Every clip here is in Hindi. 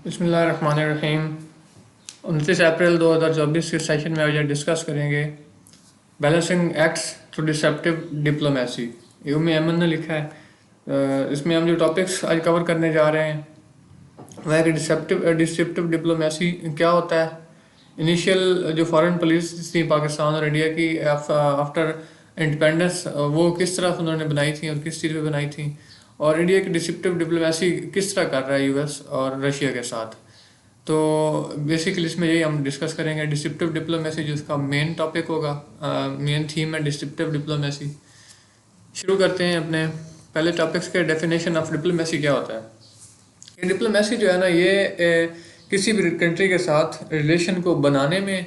बिस्मिल्लाहिर्रहमानिर्रहीम। 29 अप्रैल 2024 के सेशन में आज डिस्कस करेंगे balancing acts through deceptive diplomacy. ये उम्मी अहमद ने लिखा है। इसमें हम जो टॉपिक्स आज कवर करने जा रहे हैं वह है कि डिसेप्टिव डिप्लोमेसी क्या होता है, इनिशियल जो फॉरेन पॉलिसी थी पाकिस्तान और इंडिया की आफ्टर इंडिपेंडेंस वो किस तरह उन्होंने बनाई थी और किस चीज़ पे बनाई थी, और इंडिया की डिसेप्टिव डिप्लोमेसी किस तरह कर रहा है यूएस और रशिया के साथ। तो बेसिकली इसमें यही हम डिस्कस करेंगे। डिसेप्टिव डिप्लोमेसी जो इसका मेन टॉपिक होगा, मेन थीम है डिसेप्टिव डिप्लोमेसी। शुरू करते हैं अपने पहले टॉपिक्स के। डेफिनेशन ऑफ डिप्लोमेसी क्या होता है। ये डिप्लोमेसी जो है ना, ये किसी भी कंट्री के साथ रिलेशन को बनाने में,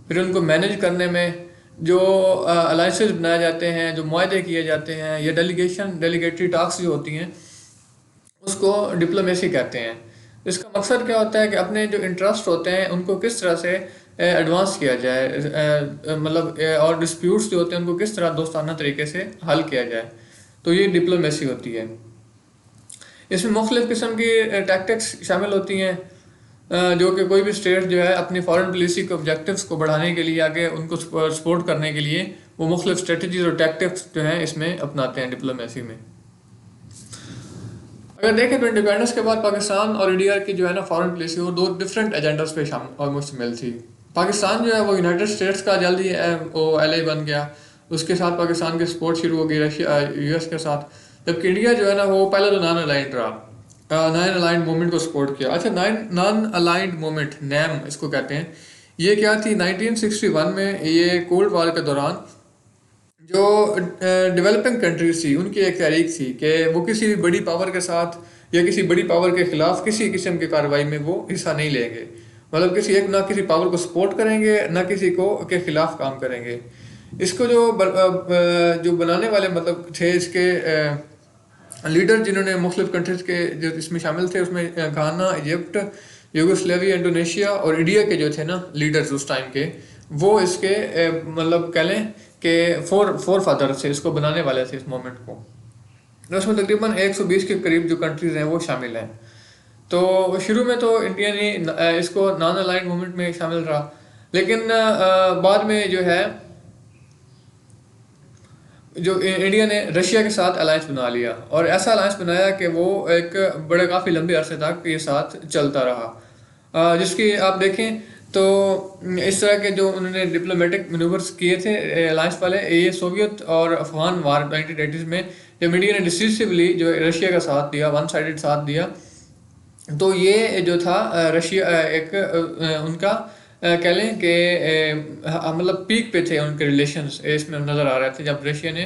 फिर उनको मैनेज करने में, जो अलाइंसेस बनाए जाते हैं, जो मुआहदे किए जाते हैं, या डेलीगेटरी टास्क जो होती हैं, उसको डिप्लोमेसी कहते हैं। इसका मकसद क्या होता है कि अपने जो इंटरेस्ट होते हैं उनको किस तरह से एडवांस किया जाए, मतलब और डिस्प्यूट्स जो होते हैं उनको किस तरह दोस्ताना तरीके से हल किया जाए। तो ये डिप्लोमेसी होती है। इसमें मुख्तलिफ़ किस्म की टैक्टिक्स शामिल होती हैं, जो कि कोई भी स्टेट जो है अपनी फॉरेन पॉलिसी के ऑब्जेक्टिव्स को बढ़ाने के लिए, आगे उनको सपोर्ट करने के लिए वो मुख्तलिफ स्ट्रेटजीज और टैक्टिक्स जो हैं इसमें अपनाते हैं डिप्लोमेसी में। अगर देखें तो इंडिपेंडेंस के बाद पाकिस्तान और इंडिया की जो है ना फॉरेन पॉलिसी, वो दो डिफरेंट एजेंडास पे मुश्तमिल थी। पाकिस्तान जो है वो यूनाइटेड स्टेट्स का जल्दी वो एलए बन गया, उसके साथ पाकिस्तान की सपोर्ट शुरू हो गई रशिया यूएस के साथ। जबकि इंडिया जो है ना वो पहले तो नॉन अलाइंड रहा, नॉन अलाइंड मूवमेंट को सपोर्ट किया। अच्छा, नॉन अलाइंड मूवमेंट, नैम इसको कहते हैं। ये क्या थी, 1961 में ये कोल्ड वॉर के दौरान जो डेवलपिंग कंट्रीज थी उनकी एक तहरीक थी कि वो किसी भी बड़ी पावर के साथ या किसी बड़ी पावर के खिलाफ किसी किस्म की कार्रवाई में वो हिस्सा नहीं लेंगे। मतलब ना किसी पावर को सपोर्ट करेंगे, ना किसी को के खिलाफ काम करेंगे। इसको जो बनाने वाले मतलब थे इसके लीडर, जिन्होंने मुख्तलिफ कंट्रीज के जो इसमें शामिल थे, उसमें घाना, इजिप्ट, यूगोस्लाविया, इंडोनेशिया और इंडिया के जो थे ना लीडर्स उस टाइम के, वो इसके मतलब कह लें कि फोर फादर थे, इसको बनाने वाले थे इस मोमेंट को। तो उसमें तकरीबन 120 के करीब जो कंट्रीज हैं वो शामिल हैं। तो शुरू में तो इंडिया ने इसको नॉन अलाइंड मूवमेंट में शामिल रहा, लेकिन बाद में जो है जो इंडिया ने रशिया के साथ अलायंस बना लिया, और ऐसा अलायंस बनाया कि वो एक बड़े काफ़ी लंबे अरसे तक ये साथ चलता रहा। जिसकी आप देखें तो इस तरह के जो उन्होंने डिप्लोमेटिक मनूवर्स किए थे अलायंस वाले, ये सोवियत और अफगान वार 1980s में जब इंडिया ने डिसिसिवली जो रशिया का साथ दिया, वन साइडेड साथ दिया, तो ये जो था रशिया एक उनका कह लें कि मतलब पीक पे थे उनके रिलेशंस, इसमें नज़र आ रहे थे। जब रशिया ने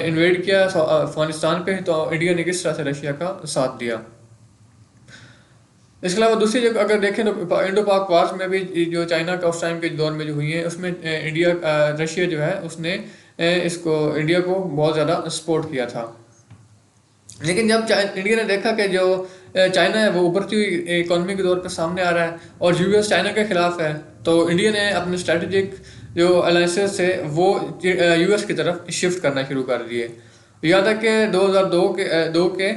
इन्वेड किया अफगानिस्तान पे, तो इंडिया ने किस तरह से रशिया का साथ दिया। इसके अलावा दूसरी जगह अगर देखें तो इंडो पाक वार्स में भी जो चाइना का उस टाइम के दौर में जो हुई है, उसमें रशिया जो है उसने इसको इंडिया को बहुत ज़्यादा सपोर्ट किया था। लेकिन जब इंडिया ने देखा कि जो चाइना है वो उभरती हुई इकोनॉमी के तौर पर सामने आ रहा है और यूएस चाइना के खिलाफ है, तो इंडिया ने अपने स्ट्रेटेजिक जो अलायंसेस थे वो यूएस की तरफ शिफ्ट करना शुरू कर दिए। यहाँ तक कि 2002 के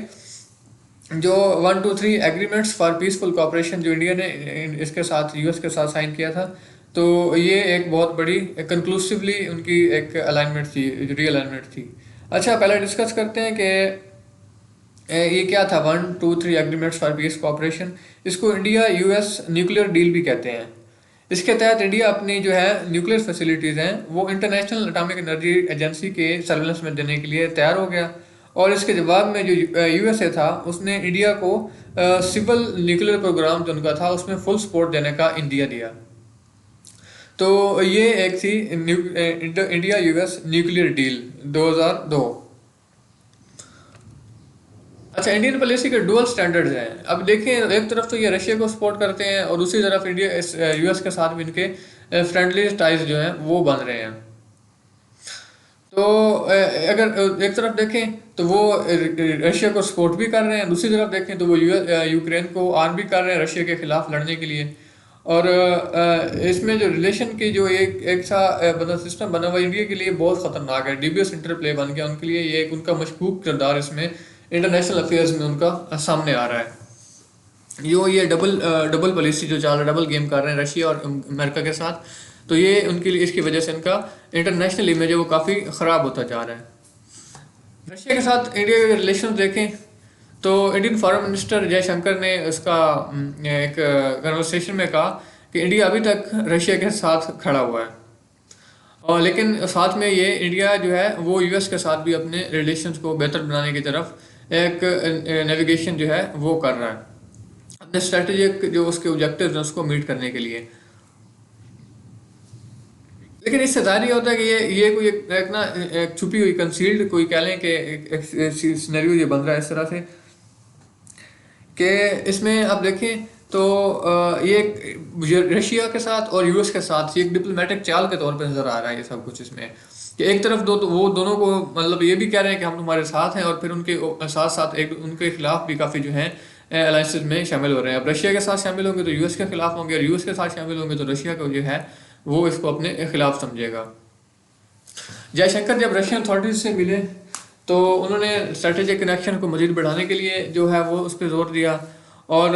जो 123 एग्रीमेंट्स फॉर पीसफुल कोऑपरेशन जो इंडिया ने इसके साथ यूएस के साथ साइन किया था, तो ये एक बहुत बड़ी कंक्लूसिवली उनकी एक अलाइनमेंट थी, रीअलाइनमेंट थी। अच्छा, पहले डिस्कस करते हैं कि ये क्या था 123 एग्रीमेंट्स फॉर पीस कोऑपरेशन। इसको इंडिया यूएस न्यूक्लियर डील भी कहते हैं। इसके तहत इंडिया अपनी जो है न्यूक्लियर फैसिलिटीज़ हैं वो इंटरनेशनल एटॉमिक एनर्जी एजेंसी के सर्विलेंस में देने के लिए तैयार हो गया, और इसके जवाब में जो यूएसए था उसने इंडिया को सिविल न्यूक्लियर प्रोग्राम जो उनका था उसमें फुल सपोर्ट देने का इंडिया दिया। तो ये एक थी इंडिया यूएस न्यूक्लियर डील 2002। अच्छा, इंडियन पॉलिसी के डुअल स्टैंडर्ड्स हैं। अब देखें, एक तरफ तो ये रशिया को सपोर्ट करते हैं और दूसरी तरफ इंडिया यूएस के साथ भी इनके फ्रेंडली टाइज जो हैं वो बन रहे हैं। तो अगर एक तरफ देखें तो वो रशिया को सपोर्ट भी कर रहे हैं, दूसरी तरफ देखें तो वो यूक्रेन को आर्म भी कर रहे हैं रशिया के खिलाफ लड़ने के लिए। और इसमें जो रिलेशन की जो एक सा मतलब सिस्टम बना हुआ इंडिया के लिए बहुत ख़तरनाक है, डीबीएस इंटरप्ले बन गया उनके लिए। ये एक उनका मशकूक किरदार इसमें इंटरनेशनल अफेयर्स में उनका सामने आ रहा है। ये डबल पॉलिसी जो चल रहा है, डबल गेम कर रहे हैं रशिया और अमेरिका के साथ, तो ये उनके लिए, इसकी वजह से इनका इंटरनेशनल इमेज है वो काफ़ी ख़राब होता जा रहा है। रशिया के साथ इंडिया के रिलेशन देखें तो इंडियन फॉरेन मिनिस्टर जयशंकर ने उसका एक कन्वर्सेशन में कहा कि इंडिया अभी तक रशिया के साथ खड़ा हुआ है, और लेकिन साथ में ये इंडिया जो है वो यूएस के साथ भी अपने रिलेशंस को बेहतर बनाने की तरफ एक नेविगेशन जो है वो कर रहा है, अपने स्ट्रेटेजिक जो उसके ऑब्जेक्टिव्स हैं उसको मीट करने के लिए। लेकिन इससे ज़ाहिर ये होता है कि ये कोई एक ना एक छुपी हुई कंसील्ड कोई कह लें कि एक सिनेरियो ये बन रहा है इस तरह से कि इसमें आप देखें तो ये रशिया के साथ और यूएस के साथ ये एक डिप्लोमेटिक चाल के तौर पे नज़र आ रहा है ये सब कुछ इसमें, कि एक तरफ दो तो वो दोनों को मतलब ये भी कह रहे हैं कि हम तुम्हारे साथ हैं, और फिर उनके साथ साथ एक उनके खिलाफ भी काफ़ी जो हैं अलायंसेस में शामिल हो रहे हैं। अब रशिया के साथ शामिल होंगे तो यूएस के खिलाफ होंगे, और यूएस के साथ शामिल होंगे तो रशिया को जो है वो इसको अपने खिलाफ समझेगा। जयशंकर जब रशियन अथॉरिटीज से मिले तो उन्होंने स्ट्रेटेजिक कनेक्शन को मजीद बढ़ाने के लिए जो है वो उस पर जोर दिया, और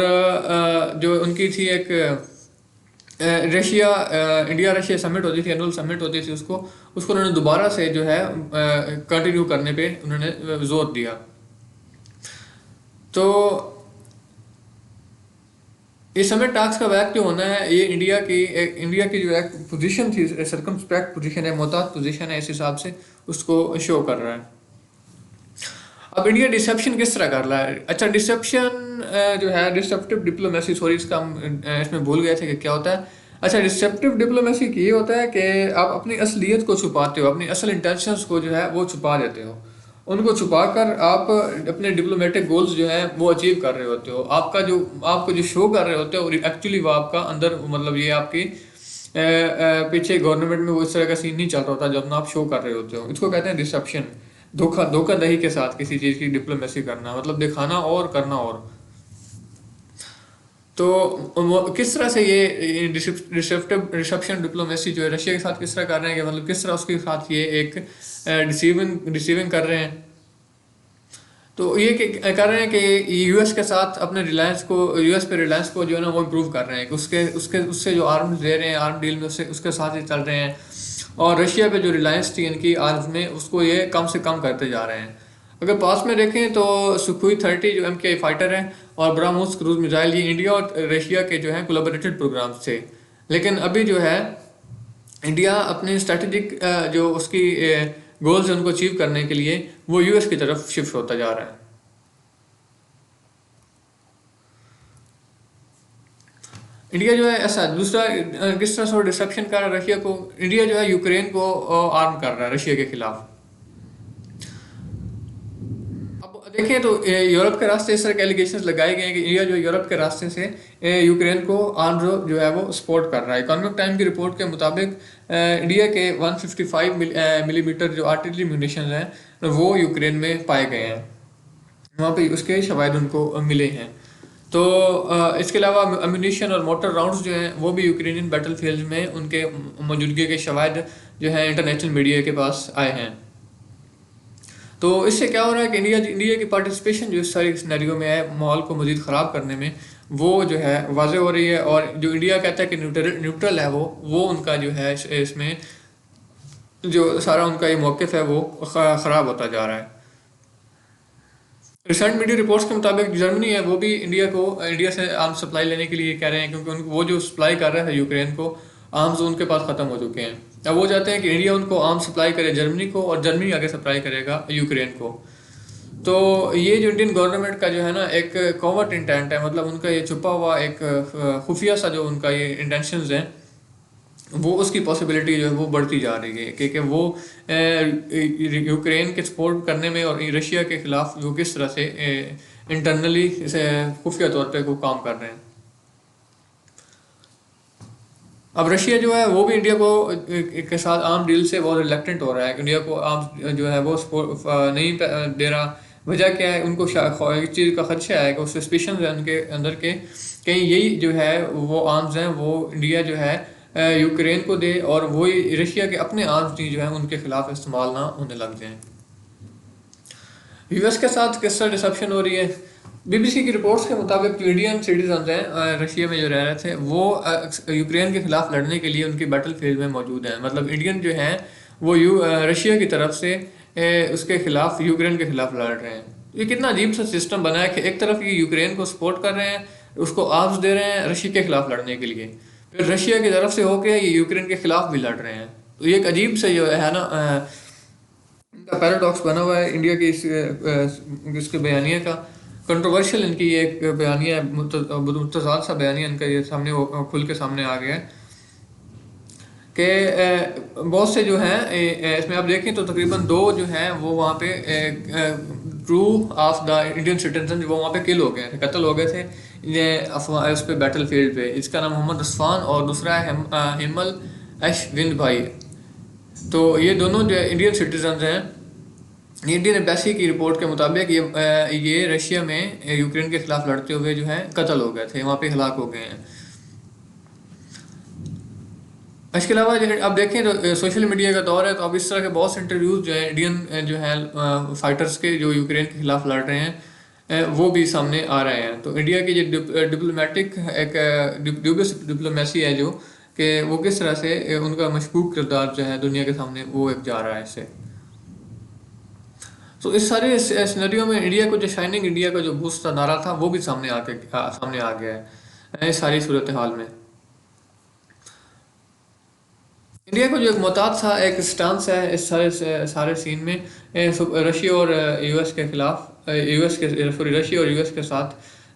जो उनकी थी एक रशिया इंडिया रशिया समिट होती थी, एनुअल समिट होती थी, उसको उसको उन्होंने दोबारा से जो है कंटिन्यू करने पे उन्होंने जोर दिया। तो ये समिट टास्क का वैक जो होना है ये इंडिया की जो एक पोजीशन थी, सर्कमस्पेक्ट पोजीशन है, मोहतात पोजीशन है, इस हिसाब से उसको शो कर रहा है। अब इंडिया डिसेप्शन किस तरह कर रहा है? अच्छा, डिसेप्शन जो है डिसेप्टिव डिप्लोमेसी, सॉरी इसका हम इसमें भूल गए थे कि क्या होता है। अच्छा, डिसेप्टिव डिप्लोमेसी ये होता है कि आप अपनी असलियत को छुपाते हो, अपनी असल इंटेंशंस को जो है वो छुपा देते हो, उनको छुपा कर आप अपने डिप्लोमेटिक गोल्स जो हैं वो अचीव कर रहे होते हो। आपको जो शो कर रहे होते हो एक्चुअली वो आपका अंदर मतलब ये आपकी पीछे गवर्नमेंट में वो इस तरह का सीन नहीं चल रहा होता जब आप शो कर रहे होते हो। इसको कहते हैं डिसेप्शन, धोखाधही के साथ किसी चीज़ की डिप्लोमेसी करना, मतलब दिखाना और करना। और तो किस तरह से ये रिसेप्शन डिप्लोमेसी जो है रशिया के साथ किस तरह कर रहे हैं, कि मतलब किस तरह उसके साथ ये एक रिसीविंग कर रहे हैं। तो ये कर रहे हैं कि यूएस के साथ अपने यूएस पे रिलायंस को जो है ना वो इम्प्रूव कर रहे हैं, कि उससे जो आर्म्स ले रहे हैं आर्म डील में उसके साथ ही चल रहे हैं, और रशिया पे जो रिलायंस थी इनकी आर्म्स में उसको ये कम से कम करते जा रहे हैं। अगर पास में देखें तो सुखोई 30 जो MKI फाइटर है और ब्रह्मोस क्रूज मिसाइल, ये इंडिया और रशिया के जो है कोलैबोरेटेड प्रोग्राम्स थे। लेकिन अभी जो है इंडिया अपने स्ट्रेटेजिक जो उसकी गोल्स हैं उनको अचीव करने के लिए वो यूएस की तरफ शिफ्ट होता जा रहा है। इंडिया जो है ऐसा दूसरा किस तरह से डिस्ट्रक्शन कर रहा है रशिया को, इंडिया जो है यूक्रेन को आर्म कर रहा है रशिया के खिलाफ। अब देखें तो यूरोप के रास्ते इस तरह के एलिगेशंस लगाए गए हैं कि इंडिया जो यूरोप के रास्ते से यूक्रेन को आर्म जो है वो सपोर्ट कर रहा है। इकोनॉमिक टाइम की रिपोर्ट के मुताबिक इंडिया के 155 मिलीमीटर जो आर्टिलरी म्यूनिशन हैं वो यूक्रेन में पाए गए हैं, वहाँ पे उसके शवाहिद उनको मिले हैं। तो इसके अलावा अम्यूनिशन और मोटर राउंड्स जो हैं वो भी यूक्रेनियन बैटलफील्ड में उनके मौजूदगी के शवाहिद जो हैं इंटरनेशनल मीडिया के पास आए हैं। तो इससे क्या हो रहा है कि इंडिया की पार्टिसिपेशन जो इस सारी सिनेरियो में है माहौल को मज़ीद ख़राब करने में वो जो है वाज़े हो रही है, और जो इंडिया कहता है कि न्यूट्रल है वो उनका जो है इसमें जो सारा उनका ये मौक़िफ़ है वो ख़राब होता जा रहा है। रिसेंट मीडिया रिपोर्ट्स के मुताबिक जर्मनी है वो भी इंडिया से आर्म्स सप्लाई लेने के लिए कह रहे हैं, क्योंकि वो जो सप्लाई कर रहा है यूक्रेन को आर्म्स उनके पास ख़त्म हो चुके हैं। अब वो चाहते हैं कि इंडिया उनको आर्म्स सप्लाई करे जर्मनी को, और जर्मनी आगे सप्लाई करेगा यूक्रेन को। तो ये जो इंडियन गवर्नमेंट का जो है ना एक कॉवर्ट इंटेंट है, मतलब उनका ये छुपा हुआ एक खुफिया सा जो उनका ये इंटेंशंस हैं वो उसकी पॉसिबिलिटी जो है वो बढ़ती जा रही है, क्योंकि वो यूक्रेन के सपोर्ट करने में और रशिया के खिलाफ वो किस तरह से इंटरनली खुफिया तौर पे वो काम कर रहे हैं। अब रशिया जो है वो भी इंडिया को के साथ आर्म डील से बहुत रिलेक्टेंट हो रहा है, इंडिया को आर्म जो है वो नहीं दे रहा। वजह क्या है, उनको इस चीज़ का खदशा है कि वो सस्पिशन है उनके अंदर के कहीं यही जो है वो आर्म्स हैं वो इंडिया जो है यूक्रेन को दे, और वही रशिया के अपने आर्म्स जो है उनके खिलाफ इस्तेमाल ना होने लग जाएं। यूएस के साथ किस तरह डिसेप्शन हो रही है, बीबीसी की रिपोर्ट्स के मुताबिक जो इंडियन सिटीजन हैं रशिया में जो रह रहे थे वो यूक्रेन के खिलाफ लड़ने के लिए उनकी बैटल फील्ड में मौजूद हैं। मतलब इंडियन जो हैं वो रशिया की तरफ से उसके खिलाफ यूक्रेन के खिलाफ लड़ रहे हैं। ये कितना अजीब सा सिस्टम बना है कि एक तरफ ये यूक्रेन को सपोर्ट कर रहे हैं, उसको आर्म्स दे रहे हैं रशिया के खिलाफ लड़ने के लिए, फिर रशिया की तरफ से होके ये यूक्रेन के खिलाफ भी लड़ रहे हैं। तो ये एक अजीब सा जो है ना इनका पैराडॉक्स बना हुआ है इंडिया की इसके बयानिया का। कंट्रोवर्शियल इनकी ये एक बयानिया है, मुतज़ाद सा बयानिया इनका ये सामने खुल के सामने आ गया है कि बहुत से जो हैं इसमें आप देखें तो तकरीबन 2 जो हैं वो वहाँ पे crew of the Indian citizen वो वहाँ पे किल हो गए थे, कत्ल हो गए थे ये उस पे बैटल फील्ड पे। इसका नाम मोहम्मद असफान और दूसरा है हिमल अशविंद भाई। तो ये दोनों जो इंडियन सिटीजन हैं, इंडियन एम्बेसी की रिपोर्ट के मुताबिक ये रशिया में यूक्रेन के खिलाफ लड़ते हुए जो है कत्ल हो गए थे, वहाँ पे हलाक हो गए हैं। इसके अलावा जो अब देखें तो सोशल मीडिया का दौर है, तो अब इस तरह के बहुत से इंटरव्यूज जो है इंडियन जो है फाइटर्स के जो यूक्रेन के खिलाफ लड़ रहे हैं वो भी सामने आ रहे हैं। तो इंडिया की जो डिप्लोमेटिक एक ड्यूबियस डिप्लोमेसी है जो कि वो किस तरह से उनका मशकूक किरदार जो है दुनिया के सामने वो एक जा रहा है इससे। तो इस सारे सिनेरियो में इंडिया को जो शाइनिंग इंडिया का जो बूस्ट था नारा था वो भी सामने सामने आ गया है इस सारी सूरत हाल में। इंडिया को जो एक मुताद सा एक स्टांस है इस सारे सीन में रशिया और यूएस के खिलाफ, यूएस के सॉरी रशिया और यूएस के साथ।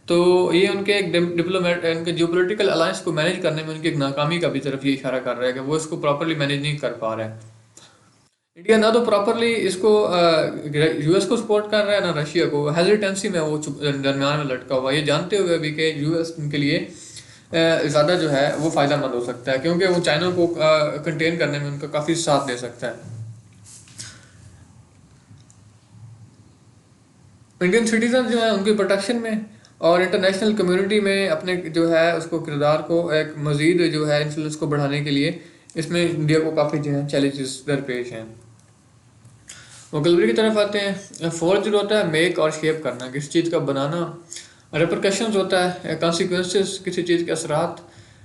तो ये उनके एक डिप्लोमेट उनके जियोपॉलिटिकल अलायंस को मैनेज करने में उनकी एक नाकामी का भी तरफ ये इशारा कर रहा है कि वो इसको प्रॉपरली मैनेज नहीं कर पा रहा है। इंडिया ना तो प्रॉपरली इसको यूएस को सपोर्ट कर रहा है ना रशिया को, हेजिटेंसी में वो दरमियान में लटका हुआ, ये जानते हुए भी कि यूएस उनके लिए ज़्यादा जो है वो फ़ायदेमंद हो सकता है क्योंकि वो चाइना को कंटेन करने में उनका काफ़ी साथ दे सकता है। इंडियन सिटीजन जो है उनकी प्रोटेक्शन में और इंटरनेशनल कम्युनिटी में अपने जो है उसको किरदार को एक मज़ीद जो है इन्फ्लुएंस को बढ़ाने के लिए इसमें इंडिया को काफ़ी जो है चैलेंजेस दरपेश हैं। वोकलरी की तरफ आते हैं। फोर्ज होता है मेक और शेप करना, किसी चीज़ का बनाना। रिप्रकशंस होता है कॉन्सिक्वेंसेस, किसी चीज़ के असरात।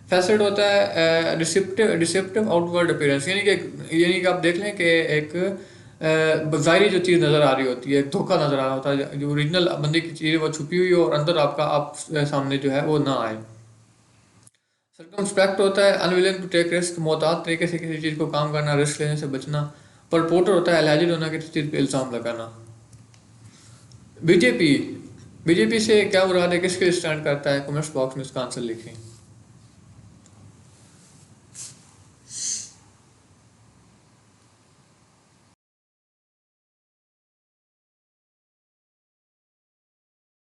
फैसेट होता है डिसेप्टिव आउटवर्ड अपीयरेंस, यानी कि आप देख लें कि एक ज़ाहिरी जो चीज़ नज़र आ रही होती है, एक धोखा नज़र आ रहा होता है, जो ओरिजिनल बंदे की चीज़ वो छुपी हुई हो और अंदर आप सामने जो है वो ना आए। सर्कमस्पेक्ट होता है अनविलिंग टू टेक रिस्क, मोहतात तरीके से किसी चीज़ को काम करना, रिस्क लेने से बचना। परपोर्टर होता है एलिजिड होना, किसी चीज़ पे इल्ज़ाम लगाना। बीजेपी बीजेपी से क्या मुराद है, किसके लिए स्टैंड करता है, कमेंट्स बॉक्स में इसका आंसर लिखें।